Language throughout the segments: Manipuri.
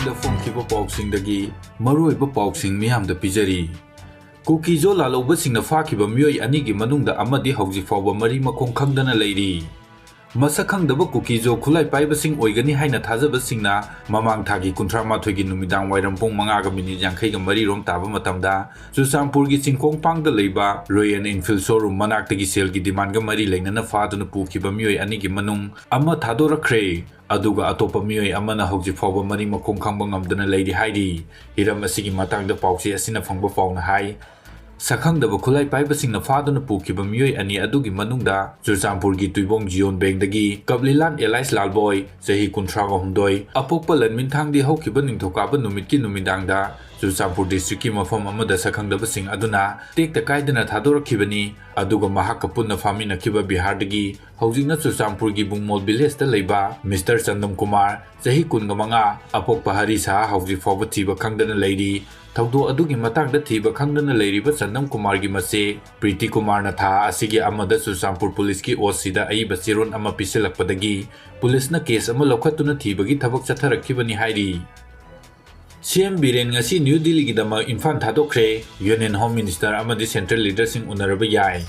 ꯃꯃꯥꯡꯗ ꯐꯣꯡꯈꯤꯕ ꯄꯥꯎꯁꯤꯡꯗꯒꯤ ꯃꯔꯨꯑꯣꯏꯕ ꯄꯥꯎꯁꯤꯡ ꯃꯤꯌꯥꯝꯗ ꯄꯤꯖꯔꯤ꯫ ꯀꯨꯀꯤ ꯖꯣ ꯂꯥꯂꯧꯕꯁꯤꯡꯅ ꯐꯥꯈꯤꯕ ꯃꯤꯑꯣꯏ ꯑꯅꯤꯒꯤ ꯃꯅꯨꯡꯗ ꯑꯃꯗꯤ ꯍꯧꯖꯤꯛ ꯐꯥꯎꯕ ꯃꯔꯤ ꯃꯈꯣꯡ ꯈꯪꯗꯅ ꯂꯩꯔꯤ꯫ ꯃꯁꯛ ꯈꯪꯗꯕ ꯀꯨꯀꯤ ꯖꯣ ꯈꯨꯠꯂꯥꯏ ꯄꯥꯏꯕꯁꯤꯡ ꯑꯣꯏꯒꯅꯤ ꯍꯥꯏꯅ ꯊꯥꯖꯕꯁꯤꯡꯅ ꯃꯃꯥꯡ ꯊꯥꯒꯤ 39ꯒꯤ ꯅꯨꯃꯤꯗꯥꯡ ꯋꯥꯏꯔꯝ ꯄꯨꯡ 5:53 ꯔꯣꯝ ꯇꯥꯕ ꯃꯇꯝꯗ ꯆꯨꯔꯆꯥꯟꯄꯨꯔꯒꯤ ꯆꯤꯡꯈꯣꯡꯄꯥꯡꯗ ꯂꯩꯕ ꯔꯣꯌꯦꯜ ꯏꯟꯐꯤꯜ ꯁꯣꯔꯨꯝ ꯃꯅꯥꯛꯇꯒꯤ ꯁꯦꯜꯒꯤ ꯗꯤꯃꯥꯟꯒ ꯃꯔꯤ ꯂꯩꯅꯅ ꯐꯥꯗꯨꯅ ꯄꯨꯈꯤꯕ ꯃꯤꯑꯣꯏ ꯑꯅꯤꯒꯤ ꯃꯅꯨꯡ ꯑꯃ ꯊꯥꯗꯣꯔꯛꯈ꯭ꯔꯦ, ꯑꯗꯨꯒ ꯑꯇꯣꯞꯄ ꯃꯤꯑꯣꯏ ꯑꯃꯅ ꯍꯧꯖꯤꯛ ꯐꯥꯎꯕ ꯃꯔꯤ ꯃꯈꯣꯡ ꯈꯪꯕ ꯉꯝꯗꯅ ꯂꯩꯔꯤ ꯍꯥꯏꯔꯤ꯫ ꯍꯤꯔꯝ ꯑꯁꯤꯒꯤ ꯃꯇꯥꯡꯗ ꯄꯥꯎꯆꯦ ꯑꯁꯤꯅ ꯐꯪꯕ ꯄꯥꯎꯅ ꯍꯥꯏ ꯁꯛꯈꯪꯗꯕ ꯈꯨꯠꯂꯥꯏ ꯄꯥꯏꯕꯁꯤꯡꯅ ꯐꯥꯗꯨꯅ ꯄꯨꯈꯤꯕ ꯃꯤꯑꯣꯏ ꯑꯅꯤ ꯑꯗꯨꯒꯤ ꯃꯅꯨꯡꯗ ꯆꯨꯔꯆꯥꯟꯄꯨꯔꯒꯤ ꯇꯨꯏꯕꯣꯡ ꯖꯤꯌꯣꯟ ꯕꯦꯡꯗꯒꯤ ꯀꯞꯂꯤꯂꯥꯟ ꯑꯦꯂꯥꯏꯁ ꯂꯥꯜꯕꯣꯏ, ꯆꯍꯤ 33, ꯑꯄꯣꯛꯄ ꯂꯟꯃꯤꯟꯊꯥꯡꯗꯤ ꯍꯧꯈꯤꯕ ꯅꯤꯡꯊꯧꯀꯥꯕ ꯅꯨꯃꯤꯠꯀꯤ ꯅꯨꯃꯤꯗꯥꯡꯗ ꯆꯨꯔꯆꯥꯟꯄꯨꯔ ꯗꯤꯁꯇ꯭ꯔꯤꯛꯀꯤ ꯃꯐꯝ ꯑꯃꯗ ꯁꯛꯈꯪꯗꯕꯁꯤꯡ ꯑꯗꯨꯅ ꯇꯦꯛꯇ ꯀꯥꯏꯗꯅ ꯊꯥꯗꯣꯔꯛꯈꯤꯕꯅꯤ, ꯑꯗꯨꯒ ꯃꯍꯥꯛꯀ ꯄꯨꯟꯅ ꯐꯥꯃꯤꯟꯅꯈꯤꯕ ꯕꯤꯍꯥꯔꯗꯒꯤ ꯍꯧꯖꯤꯛꯅ ꯆꯨꯔꯆꯥꯟꯄꯨꯔꯒꯤ ꯕꯨꯡꯃꯣꯜ ꯚꯤꯂꯦꯖꯇ ꯂꯩꯕ ꯃꯤꯁꯇꯔ ꯆꯟꯗꯝ ꯀꯨꯃꯥꯔ, ꯆꯍꯤ 25, ꯑꯄꯣꯛꯄ ꯍꯔꯤ ꯁꯥꯍ ꯍꯧꯖꯤꯛ ꯐꯥꯎꯕ ꯊꯤꯕ ꯈꯪꯗꯅ ꯂꯩꯔꯤ꯫ ꯊꯧꯗꯣꯛ ꯑꯗꯨꯒꯤ ꯃꯇꯥꯡꯗ ꯊꯤꯕ ꯈꯪꯗꯅ ꯂꯩꯔꯤꯕ ꯆꯟꯗꯝ ꯀꯨꯃꯥꯔꯒꯤ ꯃꯆꯦ ꯄ꯭ꯔꯤꯇꯤ ꯀꯨꯃꯥꯔꯅ ꯊꯥ ꯑꯁꯤꯒꯤ ꯑꯃꯗ ꯆꯨꯔꯆꯥꯟꯄꯨꯔ ꯄꯨꯂꯤꯁꯀꯤ ꯑꯣꯁꯤꯗ ꯑꯏꯕ ꯆꯦꯔꯣꯜ ꯑꯃ ꯄꯤꯁꯤꯜꯂꯛꯄꯗꯒꯤ ꯄꯨꯂꯤꯁꯅ ꯀꯦꯁ ꯑꯃ ꯂꯧꯈꯠꯇꯨꯅ ꯊꯤꯕꯒꯤ ꯊꯕꯛ ꯆꯠꯊꯔꯛꯈꯤꯕꯅꯤ ꯍꯥꯏꯔꯤ꯫ ꯁꯤꯑꯦꯝ ꯕꯤꯔꯦꯟ ꯉꯁꯤ ꯅ꯭ꯌꯨ ꯗꯤꯜꯂꯤꯒꯤꯗꯃꯛ ꯏꯝꯐꯥꯜ ꯊꯥꯗꯣꯛꯈ꯭ꯔꯦ, ꯌꯨꯅꯤꯌꯟ ꯍꯣꯝ ꯃꯤꯅꯤꯁꯇꯔ ꯑꯃꯗꯤ ꯁꯦꯟꯇ꯭ꯔꯦꯜ ꯂꯤꯗꯔꯁꯤꯡ ꯎꯅꯔꯕ ꯌꯥꯏ꯫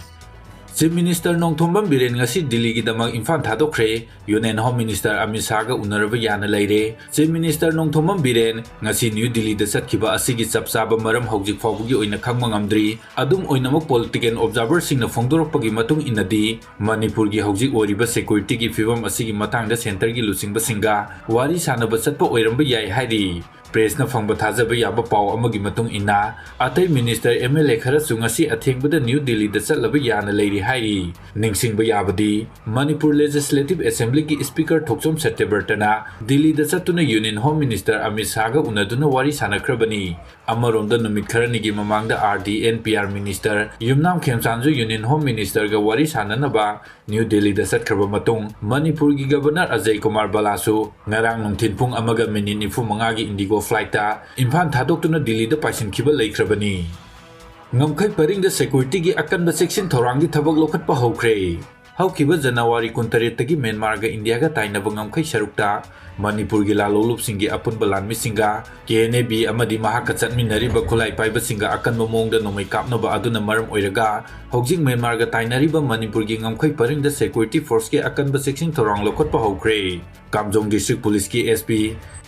ꯆꯤꯐ ꯃꯤꯅꯤꯁꯇꯔ ꯅꯣꯡꯊꯣꯝꯕꯝ ꯕꯤꯔꯦꯟ ꯉꯁꯤ ꯗꯤꯜꯂꯤꯒꯤꯗꯃꯛ ꯏꯝꯐꯥꯜ ꯊꯥꯗꯣꯛꯈ꯭ꯔꯦ, ꯌꯨꯅꯤꯌꯟ ꯍꯣꯝ ꯃꯤꯅꯤꯁꯇꯔ ꯑꯃꯤꯠ ꯁꯥꯍꯒ ꯎꯅꯔꯕ ꯌꯥꯅ ꯂꯩꯔꯦ꯫ ꯆꯤꯐ ꯃꯤꯅꯤꯁꯇꯔ ꯅꯣꯡꯊꯣꯝꯕꯝ ꯕꯤꯔꯦꯟ ꯉꯁꯤ ꯅ꯭ꯌꯨ ꯗꯤꯜꯂꯤꯗ ꯆꯠꯈꯤꯕ ꯑꯁꯤꯒꯤ ꯆꯞ ꯆꯥꯕ ꯃꯔꯝ ꯍꯧꯖꯤꯛ ꯐꯥꯎꯕꯒꯤ ꯑꯣꯏꯅ ꯈꯪꯕ ꯉꯝꯗ꯭ꯔꯤ꯫ ꯑꯗꯨꯝ ꯑꯣꯏꯅꯃꯛ ꯄꯣꯂꯤꯇꯤꯀꯦꯜ ꯑꯣꯕꯖꯥꯔꯚꯔꯁꯤꯡꯅ ꯐꯣꯡꯗꯣꯔꯛꯄꯒꯤ ꯃꯇꯨꯡ ꯏꯟꯅꯗꯤ ꯃꯅꯤꯄꯨꯔꯒꯤ ꯍꯧꯖꯤꯛ ꯑꯣꯏꯔꯤꯕ ꯁꯦꯀ꯭ꯌꯨꯔꯤꯇꯤꯒꯤ ꯐꯤꯚꯝ ꯑꯁꯤꯒꯤ ꯃꯇꯥꯡꯗ ꯁꯦꯟꯇꯔꯒꯤ ꯂꯨꯆꯤꯡꯕꯁꯤꯡꯒ ꯋꯥꯔꯤ ꯁꯥꯅꯕ ꯆꯠꯄ ꯑꯣꯏꯔꯝꯕ ꯌꯥꯏ ꯍꯥꯏꯔꯤ꯫ ꯄ꯭ꯔꯦꯁꯅ ꯐꯪꯕ ꯊꯥꯖꯕ ꯌꯥꯕ ꯄꯥꯎ ꯑꯃꯒꯤ ꯃꯇꯨꯡ ꯏꯟꯅ ꯑꯇꯩ ꯃꯤꯅꯤꯁꯇꯔ MLA ꯈꯔꯁꯨ ꯉꯁꯤ ꯑꯊꯦꯡꯕꯗ ꯅ꯭ꯌꯨ ꯗꯤꯜꯂꯤꯗ ꯆꯠꯂꯕ ꯌꯥꯅ ꯂꯩꯔꯤ ꯍꯥꯏꯔꯤ꯫ ꯅꯤꯡꯁꯤꯡꯕ ꯌꯥꯕꯗꯤ ꯃꯅꯤꯄꯨꯔ ꯂꯦꯖꯤꯁꯂꯦꯇꯤꯚ ꯑꯦꯁꯦꯝꯕ꯭ꯂꯤꯒꯤ ꯁ꯭ꯄꯤꯀꯔ ꯊꯣꯛꯆꯣꯝ ꯁꯠꯇ꯭ꯌꯕꯔꯇꯅ ꯗꯤꯜꯂꯤꯗ ꯆꯠꯇꯨꯅ ꯌꯨꯅꯤꯌꯟ ꯍꯣꯝ ꯃꯤꯅꯤꯁꯇꯔ ꯑꯃꯤꯠ ꯁꯥꯍꯒ ꯎꯅꯗꯨꯅ ꯋꯥꯔꯤ ꯁꯥꯅꯈ꯭ꯔꯕꯅꯤ꯫ ꯑꯃꯔꯣꯝꯗ ꯅꯨꯃꯤꯠ ꯈꯔꯅꯤꯒꯤ ꯃꯃꯥꯡꯗ RD&PR ꯃꯤꯅꯤꯁꯇꯔ ꯌꯨꯝꯅꯥꯝ ꯈꯦꯝꯆꯥꯟꯁꯨ ꯌꯨꯅꯤꯌꯟ ꯍꯣꯝ ꯃꯤꯅꯤꯁꯇꯔꯒ ꯋꯥꯔꯤ ꯁꯥꯅꯅꯕ ꯅ꯭ꯌꯨ ꯗꯤꯜꯂꯤꯗ ꯆꯠꯈ꯭ꯔꯕ ꯃꯇꯨꯡ ꯃꯅꯤꯄꯨꯔꯒꯤ ꯒꯕꯔꯅꯔ ꯑꯖꯌ ꯀꯨꯃꯥꯔ ꯕꯥꯂꯥꯁꯨ ꯉꯔꯥꯡ ꯅꯨꯡꯊꯤꯜ ꯄꯨꯡ 1:45ꯒꯤ ꯏꯟꯗꯤꯒꯣ ꯐ꯭ꯂꯥꯏꯠꯇ ꯏꯝꯐꯥꯜ ꯊꯥꯗꯣꯛꯇꯨꯅ ꯗꯤꯜꯂꯤꯗ ꯄꯥꯏꯁꯤꯟꯈꯤꯕ ꯂꯩꯈ꯭ꯔꯕꯅꯤ꯫ ꯉꯝꯈꯩ ꯄꯔꯤꯡꯗ ꯁꯦꯀ꯭ꯌꯨꯔꯤꯇꯤꯒꯤ ꯑꯀꯟꯕ ꯆꯦꯛꯁꯤꯟ ꯊꯧꯔꯥꯡꯒꯤ ꯊꯕꯛ ꯂꯧꯈꯠꯄ ꯍꯧꯈ꯭ꯔꯦ꯫ ꯍꯧꯈꯤꯕ ꯖꯅꯋꯥꯔꯤ 18ꯇꯒꯤ ꯃ꯭ꯌꯥꯟꯃꯥꯔꯒ ꯏꯟꯗꯤꯌꯥꯒ ꯇꯥꯏꯅꯕ ꯉꯝꯈꯩ ꯁꯔꯨꯛꯇ ꯃꯅꯤꯄꯨꯔꯒꯤ ꯂꯥꯂꯣꯡꯂꯨꯞꯁꯤꯡꯒꯤ ꯑꯄꯨꯟꯕ ꯂꯥꯟꯃꯤꯁꯤꯡꯒ KNAB ꯑꯃꯗꯤ ꯃꯍꯥꯛꯀ ꯆꯠꯃꯤꯟꯅꯔꯤꯕ ꯈꯨꯠꯂꯥꯏ ꯄꯥꯏꯕꯁꯤꯡꯒ ꯑꯀꯟꯕ ꯃꯑꯣꯡꯗ ꯅꯣꯡꯃꯩ ꯀꯥꯞꯅꯕ ꯑꯗꯨꯅ ꯃꯔꯝ ꯑꯣꯏꯔꯒ ꯍꯧꯖꯤꯛ ꯃ꯭ꯌꯥꯟꯃꯥꯔꯒ ꯇꯥꯏꯅꯔꯤꯕ ꯃꯅꯤꯄꯨꯔꯒꯤ ꯉꯝꯈꯩ ꯄꯔꯤꯡꯗ ꯁꯦꯀ꯭ꯌꯨꯔꯤꯇꯤ ꯐꯣꯔꯁꯀꯤ ꯑꯀꯟꯕ ꯆꯦꯛꯁꯤꯟ ꯊꯧꯔꯥꯡ ꯂꯧꯈꯠꯄ ꯍꯧꯈ꯭ꯔꯦ꯫ ꯀꯥꯝꯖꯣꯡ ꯗꯤꯁꯇ꯭ꯔꯤꯛ ꯄꯨꯂꯤꯁꯀꯤ SP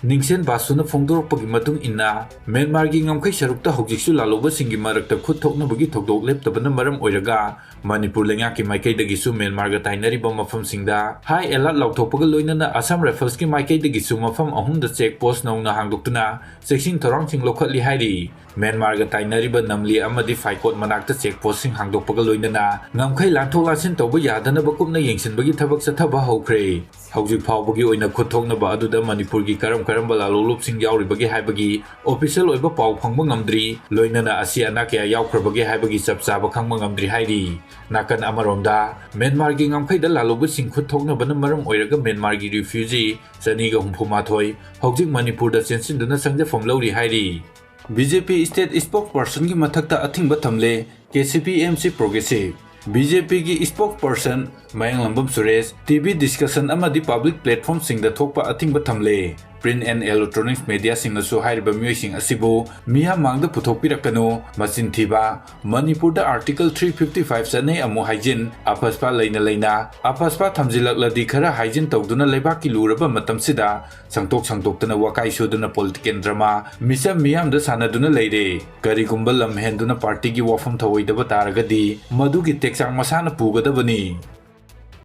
ꯅꯤꯡꯁꯦꯟ ꯕꯥꯁꯨꯅ ꯐꯣꯡꯗꯣꯔꯛꯄꯒꯤ ꯃꯇꯨꯡ ꯏꯟꯅ ꯃ꯭ꯌꯥꯟꯃꯥꯔꯒꯤ ꯉꯝꯈꯩ ꯁꯔꯨꯛꯇ ꯍꯧꯖꯤꯛꯁꯨ ꯂꯥꯂꯧꯕꯁꯤꯡꯒꯤ ꯃꯔꯛꯇ ꯈꯨꯠ ꯊꯣꯛꯅꯕꯒꯤ ꯊꯧꯗꯣꯛ ꯂꯦꯞꯇꯕꯅ ꯃꯔꯝ ꯑꯣꯏꯔꯒ ꯃꯅꯤꯄꯨꯔ ꯂꯩꯉꯥꯛꯀꯤ ꯃꯥꯏꯀꯩꯗꯒꯤꯁꯨ ꯃ꯭ꯌꯥꯟꯃꯥꯔꯒ ꯇꯥꯏꯅꯔꯤꯕ ꯃꯐꯝꯁꯤꯡꯗ ꯍꯥꯏ ꯑꯦꯂꯔꯠ ꯂꯥꯎꯊꯣꯛꯄꯒ ꯂꯣꯏꯅꯅ ꯑꯁꯥꯝ ꯔꯥꯏꯐꯜꯁꯀꯤ ꯃꯥꯏꯀꯩꯗꯒꯤꯁꯨ ꯃꯐꯝ 3ꯗ ꯆꯦꯛ ꯄꯣꯁꯠ ꯅꯧꯅ ꯍꯥꯡꯗꯣꯛꯇꯨꯅ ꯆꯦꯛꯁꯤꯟ ꯊꯧꯔꯥꯡꯁꯤꯡ ꯂꯧꯈꯠꯂꯤ ꯍꯥꯏꯔꯤ꯫ ꯃ꯭ꯌꯥꯟꯃꯥꯔꯒ ꯇꯥꯏꯅꯔꯤꯕ ꯅꯝꯂꯤ ꯑꯃꯗꯤ ꯐꯥꯏꯀꯣꯠ ꯃꯅꯥꯛꯇ ꯆꯦꯛ ꯄꯣꯁꯠꯁꯤꯡ ꯍꯥꯡꯗꯣꯛꯄꯒ ꯂꯣꯏꯅꯅ ꯉꯝꯈꯩ ꯂꯥꯟꯊꯣꯛ ꯂꯥꯟꯁꯤꯟ ꯇꯧꯕ ꯌꯥꯗꯅꯕ ꯀꯨꯞꯅ ꯌꯦꯡꯁꯤꯟꯕꯒꯤ ꯊꯕꯛ ꯆꯠꯊꯕ ꯍꯧꯈ꯭ꯔꯦ꯫ ꯍꯧꯖꯤꯛ ꯐꯥꯎꯕꯒꯤ ꯑꯣꯏꯅ ꯈꯨꯠ ꯊꯣꯛꯅꯕ ꯑꯗꯨꯗ ꯃꯅꯤꯄꯨꯔꯒꯤ ꯀꯔꯝꯕ ꯂꯥꯂꯣꯡꯂꯨꯞꯁꯤꯡ ꯌꯥꯎꯔꯤꯕꯒꯦ ꯍꯥꯏꯕꯒꯤ ꯑꯣꯐꯤꯁꯤꯌꯦꯜ ꯑꯣꯏꯕ ꯄꯥꯎ ꯐꯪꯕ ꯉꯝꯗ꯭ꯔꯤ, ꯂꯣꯏꯅꯅ ꯑꯁꯤ ꯑꯅꯥ ꯀꯌꯥ ꯌꯥꯎꯈ꯭ꯔꯕꯒꯦ ꯍꯥꯏꯕꯒꯤ ꯆꯞ ꯆꯥꯕ ꯈꯪꯕ ꯉꯝꯗ꯭ꯔꯤ ꯍꯥꯏꯔꯤ꯫ ꯅꯥꯀꯟ ꯑꯃꯔꯣꯝꯗ ꯃ꯭ꯌꯥꯟꯃꯥꯔꯒꯤ ꯉꯝꯈꯩꯗ ꯂꯥꯂꯧꯕꯁꯤꯡ ꯈꯨꯠ ꯊꯣꯛꯅꯕꯅ ꯃꯔꯝ ꯑꯣꯏꯔꯒ ꯃ꯭ꯌꯥꯟꯃꯥꯔꯒꯤ ꯔꯤꯐ꯭ꯌꯨꯖꯤ 261 ꯍꯧꯖꯤꯛ ꯃꯅꯤꯄꯨꯔꯗ ꯆꯦꯟꯁꯤꯟꯗꯨꯅ ꯆꯪꯖꯐꯝ ꯂꯧꯔꯤ ꯍꯥꯏꯔꯤ꯫ BJP ꯁ꯭ꯇꯦꯠ ꯁ꯭ꯄꯣꯛꯁꯄꯔꯁꯟꯒꯤ ꯃꯊꯛꯇ ꯑꯊꯤꯡꯕ ꯊꯝꯂꯦ, Kcp-Mc ꯄ꯭ꯔꯣꯒ꯭ꯔꯦꯁꯤꯚ BJPꯒꯤ ꯁ꯭ꯄꯣꯛꯁꯄꯔꯁꯟ ꯃꯌꯥꯡꯂꯝꯕꯝ ꯁꯨꯔꯦꯁ TV ꯗꯤꯁꯀꯁꯟ ꯑꯃꯗꯤ ꯄꯕ꯭ꯂꯤꯛ ꯄ꯭ꯂꯦꯠꯐꯣꯔꯝꯁꯤꯡꯗ ꯊꯣꯛꯄ ꯑꯊꯤꯡꯕ ꯊꯝꯂꯦ꯫ ꯄ꯭ꯔꯤꯟꯠ ꯑꯦꯟড ꯏꯂꯦꯛꯇ꯭ꯔꯣꯅꯤꯛꯁ ꯃꯦꯗꯤꯌꯥꯁꯤꯡꯅꯁꯨ ꯍꯥꯏꯔꯤꯕ ꯃꯤꯑꯣꯏꯁꯤꯡ ꯑꯁꯤꯕꯨ ꯃꯤꯌꯥꯝ ꯃꯥꯡꯗ ꯄꯨꯊꯣꯛꯄꯤꯔꯛꯀꯅꯨ, ꯃꯆꯤꯟ ꯊꯤꯕ, ꯃꯅꯤꯄꯨꯔꯗ ꯑꯥꯔꯇꯤꯀꯜ 355 ꯆꯠꯅꯩ ꯑꯃꯨꯛ ꯍꯥꯏꯖꯤꯟ, ꯑꯄꯁꯄ ꯂꯩꯅ ꯑꯄꯁꯄ ꯊꯝꯖꯤꯜꯂꯛꯂꯗꯤ ꯈꯔ ꯍꯥꯏꯖꯤꯟ ꯇꯧꯗꯨꯅ ꯂꯩꯕꯥꯛꯀꯤ ꯂꯨꯔꯕ ꯃꯇꯝꯁꯤꯗ ꯁꯪꯇꯣꯛꯇꯅ ꯋꯥꯀꯥꯏ ꯁꯨꯗꯨꯅ ꯄꯣꯂꯤꯇꯤꯀꯦꯜ ꯗ꯭ꯔꯃꯥ ꯃꯤꯆꯝ ꯃꯤꯌꯥꯝꯗ ꯁꯥꯟꯅꯗꯨꯅ ꯂꯩꯔꯦ꯫ ꯀꯔꯤꯒꯨꯝꯕ ꯂꯝ ꯍꯦꯟꯗꯨꯅ ꯄꯥꯔꯇꯤꯒꯤ ꯋꯥꯐꯝ ꯊꯧꯑꯣꯏꯗꯕ ꯇꯥꯔꯒꯗꯤ ꯃꯗꯨꯒꯤ ꯇꯦꯛꯆꯥꯛ ꯃꯁꯥꯅ ꯄꯨꯒꯗꯕꯅꯤ꯫